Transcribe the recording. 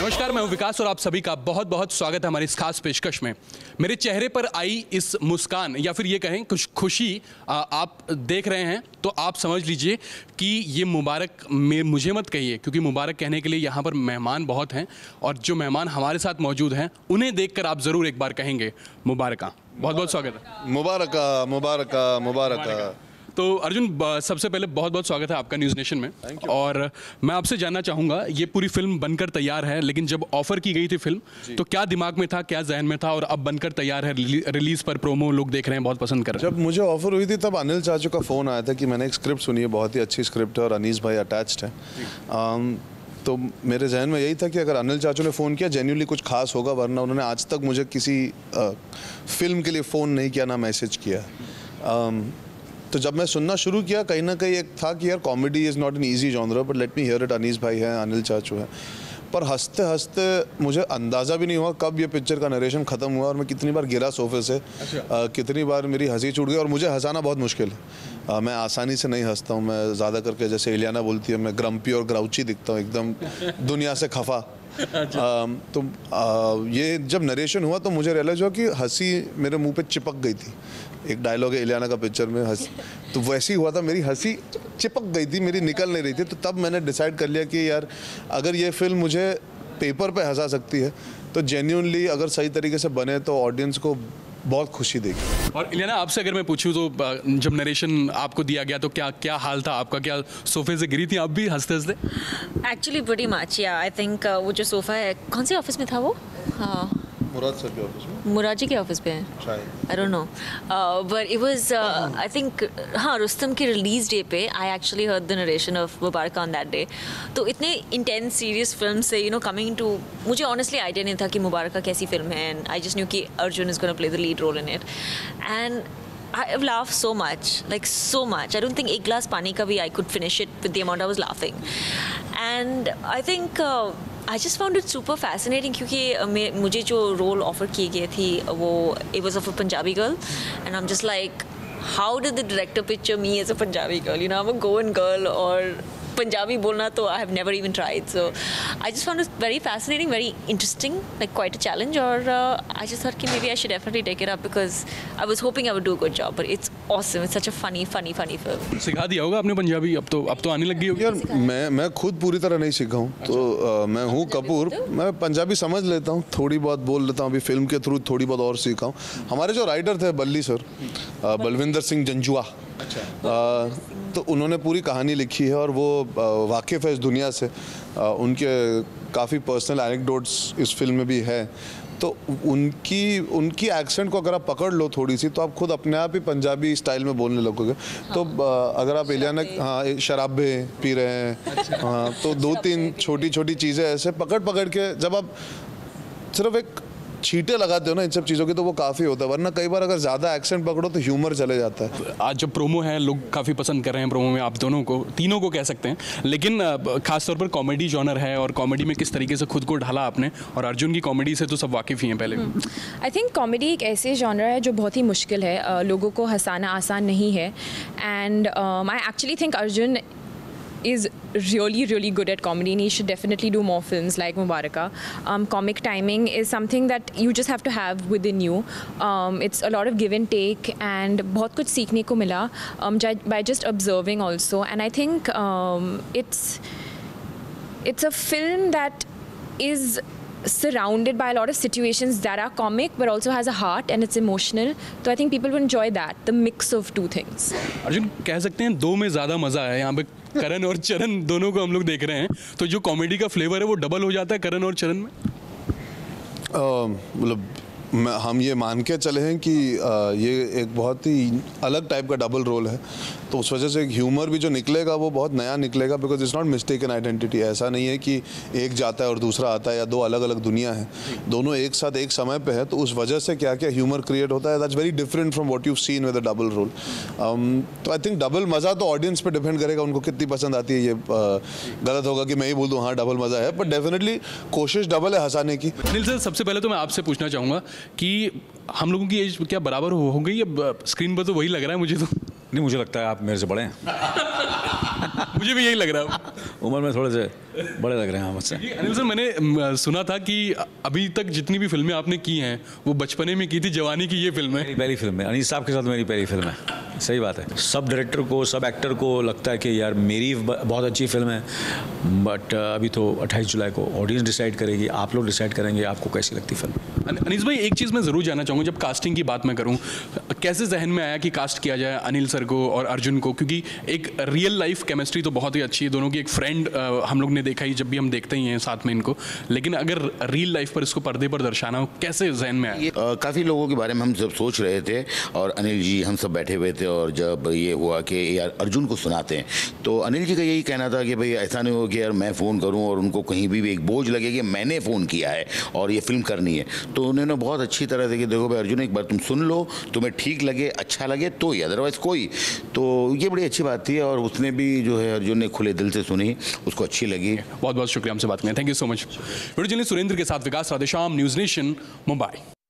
नमस्कार, मैं हूं विकास और आप सभी का बहुत बहुत स्वागत है हमारी इस खास पेशकश में। मेरे चेहरे पर आई इस मुस्कान या फिर ये कहें कुछ खुशी आप देख रहे हैं तो आप समझ लीजिए कि ये मुबारक में मुझे मत कहिए, क्योंकि मुबारक कहने के लिए यहाँ पर मेहमान बहुत हैं और जो मेहमान हमारे साथ मौजूद हैं उन्हें देखकर आप ज़रूर एक बार कहेंगे मुबारका। बहुत बहुत स्वागत है। मुबारका मुबारका मुबारका। तो अर्जुन, सबसे पहले बहुत बहुत स्वागत है आपका न्यूज़ नेशन में। और मैं आपसे जानना चाहूँगा, ये पूरी फिल्म बनकर तैयार है, लेकिन जब ऑफर की गई थी फिल्म तो क्या दिमाग में था, क्या जहन में था, और अब बनकर तैयार है, रिलीज पर प्रोमो लोग देख रहे हैं, बहुत पसंद कर रहे हैं। जब मुझे ऑफर हुई थी तब अनिल चाचू का फ़ोन आया था कि मैंने एक स्क्रिप्ट सुनी है, बहुत ही अच्छी स्क्रिप्ट है और अनीस भाई अटैच्ड है। तो मेरे जहन में यही था कि अगर अनिल चाचू ने फ़ोन किया जेन्युइनली कुछ खास होगा, वरना उन्होंने आज तक मुझे किसी फिल्म के लिए फ़ोन नहीं किया, ना मैसेज किया। तो जब मैं सुनना शुरू किया, कहीं ना कहीं एक था कि यार comedy is not an easy genre, but let me hear it. Anees भाई हैं, अनिल चाचू हैं, पर हंसते हंसते मुझे अंदाज़ा भी नहीं हुआ कब ये पिक्चर का नरेशन ख़त्म हुआ और मैं कितनी बार गिरा सोफे से। कितनी बार मेरी हंसी छूट गई। और मुझे हंसाना बहुत मुश्किल है, मैं आसानी से नहीं हंसता हूँ। मैं ज़्यादा करके, जैसे इलियाना बोलती है, मैं ग्रम्पी और ग्राउची दिखता हूँ, एकदम दुनिया से खफा। तो ये जब नरेशन हुआ तो मुझे रियलाइज हुआ कि हंसी मेरे मुंह पे चिपक गई थी। एक डायलॉग है इलियाना का पिक्चर में, हंसी तो वैसी हुआ था, मेरी हंसी चिपक गई थी, मेरी निकल नहीं रही थी। तो तब मैंने डिसाइड कर लिया कि यार अगर ये फिल्म मुझे पेपर पे हंसा सकती है तो जेन्युइनली अगर सही तरीके से बने तो ऑडियंस को बहुत खुशी देगी। और इलियाना, आपसे अगर मैं पूछूं तो जब नरेशन आपको दिया गया तो क्या हाल था आपका? क्या सोफे से गिरी थी आप भी हंसते हंसते? एक्चुअली प्रीटी मच, या आई थिंक वो जो सोफ़ा है, कौन से ऑफिस में था वो? हाँ, मुराद सर के ऑफिस में, मुराद जी के ऑफिस पे है शायद, I don't know, but it was I think, हाँ, रुस्तम की रिलीज डे पे I actually heard the narration of Mubarakan on that day. तो इतने इंटेंस सीरियस फिल्म से कमिंग टू, मुझे ऑनेस्टली आइडिया नहीं था कि मुबारका कैसी फिल्म है, एंड आई जस्ट न्यू कि Arjun is gonna play the lead role in it, and I've laughed so much, like so much. I don't think एक glass पानी का भी I could finish it with the amount I was laughing. And I think I just found it super fascinating क्योंकि मुझे जो role offer की गई थी वो it was of a Punjabi girl, and I'm just like, how did the director picture me as a Punjabi girl? I'm a Goan girl, और Punjabi बोलना तो I have never even tried. So I just found it very fascinating, very interesting, like quite a challenge. और I just thought कि maybe I should definitely take it up because I was hoping I would do a good job. But it's awesome. It's such a funny film. सिखा दिया होगा आपने पंजाबी? अब तो आने लग गई होगी। यार मैं खुद पूरी तरह नहीं सीखा हूँ। तो मैं हूँ कपूर, मैं पंजाबी समझ लेता हूँ, थोड़ी बहुत बोल लेता हूँ। अभी फिल्म के थ्रू थोड़ी बहुत और सीखा हूँ। हमारे जो राइटर थे बल्ली सर, बलविंदर सिंह जंजुआ, तो उन्होंने पूरी कहानी लिखी है और वो वाकिफ़ है इस दुनिया से। उनके काफ़ी पर्सनल एनेक्डोट्स इस फिल्म में भी है। तो उनकी एक्सेंट को अगर आप पकड़ लो थोड़ी सी, तो आप खुद अपने आप ही पंजाबी स्टाइल में बोलने लगोगे। तो अगर आप इलियाना, हाँ, शराबे पी रहे हैं, हाँ, तो 2-3 छोटी छोटी चीज़ें ऐसे पकड़ के जब आप सिर्फ एक छींटे लगाते हो ना इन सब चीज़ों की, तो वो काफ़ी होता है। वरना कई बार अगर ज़्यादा एक्सेंट पकड़ो तो ह्यूमर चले जाता है। आज जो प्रोमो है लोग काफ़ी पसंद कर रहे हैं, प्रोमो में आप दोनों को, तीनों को कह सकते हैं, लेकिन खासतौर पर कॉमेडी जॉनर है और कॉमेडी में किस तरीके से खुद को ढाला आपने, और अर्जुन की कॉमेडी से तो सब वाकिफ़ ही हैं पहले। आई थिंक कॉमेडी एक ऐसे जॉनर है जो बहुत ही मुश्किल है, लोगों को हंसाना आसान नहीं है, and I actually think Arjun is really good at comedy, and he should definitely do more films like Mubaraka. Comic timing is something that you just have to have within you. It's a lot of give and take, and बहुत कुछ सीखने को मिला by just observing also. And I think it's a film that is surrounded by a lot of situations that are comic but also has a heart and it's emotional. So I think people will enjoy that, the mix of two things. Arjun, कह सकते हैं दो में ज़्यादा मज़ा है। यहाँ पे करण और चरण दोनों को हम लोग देख रहे हैं, तो जो कॉमेडी का फ्लेवर है वो डबल हो जाता है करण और चरण में। मतलब हम ये मान के चले हैं कि ये एक बहुत ही अलग टाइप का डबल रोल है, तो उस वजह से ह्यूमर भी जो निकलेगा वो बहुत नया निकलेगा, because it's not mistaken identity. ऐसा नहीं है कि एक जाता है और दूसरा आता है या दो अलग अलग दुनिया है, दोनों एक साथ एक समय पे है। तो उस वजह से क्या क्या ह्यूमर क्रिएट होता है, that's very different from what you seen with a double role. तो आई थिंक डबल मज़ा तो ऑडियंस पे डिपेंड करेगा, उनको कितनी पसंद आती है। ये गलत होगा कि मैं ही बोल दूँ हाँ डबल मज़ा है, बट डेफिनेटली कोशिश डबल है हंसाने की। अनिल सर, सबसे पहले तो मैं आपसे पूछना चाहूँगा कि हम लोगों की एज क्या बराबर हो गई? अब स्क्रीन पर तो वही लग रहा है मुझे तो। नहीं, मुझे लगता है आप मेरे से बड़े हैं। मुझे भी यही लग रहा है। उम्र में थोड़े से बड़े लग रहे हैं मुझसे। अनिल सर, मैंने सुना था कि अभी तक जितनी भी फिल्में आपने की हैं वो बचपने में की थी, जवानी की ये फिल्म है। मेरी पहली फिल्म है, अनीस साहब के साथ मेरी पहली फिल्म है। सही बात है, सब डायरेक्टर को, सब एक्टर को लगता है कि यार मेरी बहुत अच्छी फिल्म है, बट अभी तो 28 जुलाई को ऑडियंस डिसाइड करेगी, आप लोग डिसाइड करेंगे आपको कैसी लगती फिल्म। अनीस भाई, एक चीज़ मैं ज़रूर जानना चाहूँगा, जब कास्टिंग की बात मैं करूँ, कैसे जहन में आया कि कास्ट किया जाए अनिल सर को और अर्जुन को? क्योंकि एक रियल लाइफ केमिस्ट्री तो बहुत ही अच्छी है दोनों की, एक फ्रेंड हम लोग ने देखा ही, जब भी हम देखते ही हैं साथ में इनको, लेकिन अगर रियल लाइफ पर इसको पर्दे पर दर्शाना हो, कैसे जहन में आया? काफ़ी लोगों के बारे में हम जब सोच रहे थे और अनिल जी हम सब बैठे हुए थे, और जब ये हुआ कि यार अर्जुन को सुनाते हैं, तो अनिल जी का यही कहना था कि भाई ऐसा नहीं हो कि यार मैं फ़ोन करूं और उनको कहीं भी एक बोझ लगे कि मैंने फ़ोन किया है और ये फिल्म करनी है। तो उन्होंने बहुत अच्छी तरह से कि देखो भाई अर्जुन, एक बार तुम सुन लो, तुम्हें ठीक लगे, अच्छा लगे तो ही, अदरवाइज़ कोई। तो ये बड़ी अच्छी बात थी और उसने भी जो है अर्जुन ने खुले दिल से सुनी, उसको अच्छी लगी। बहुत बहुत शुक्रिया हमसे बात करने, thank you so much. Video journalist Surendra के साथ विकास राधेश्याम, न्यूज़ नेशन, मुंबई।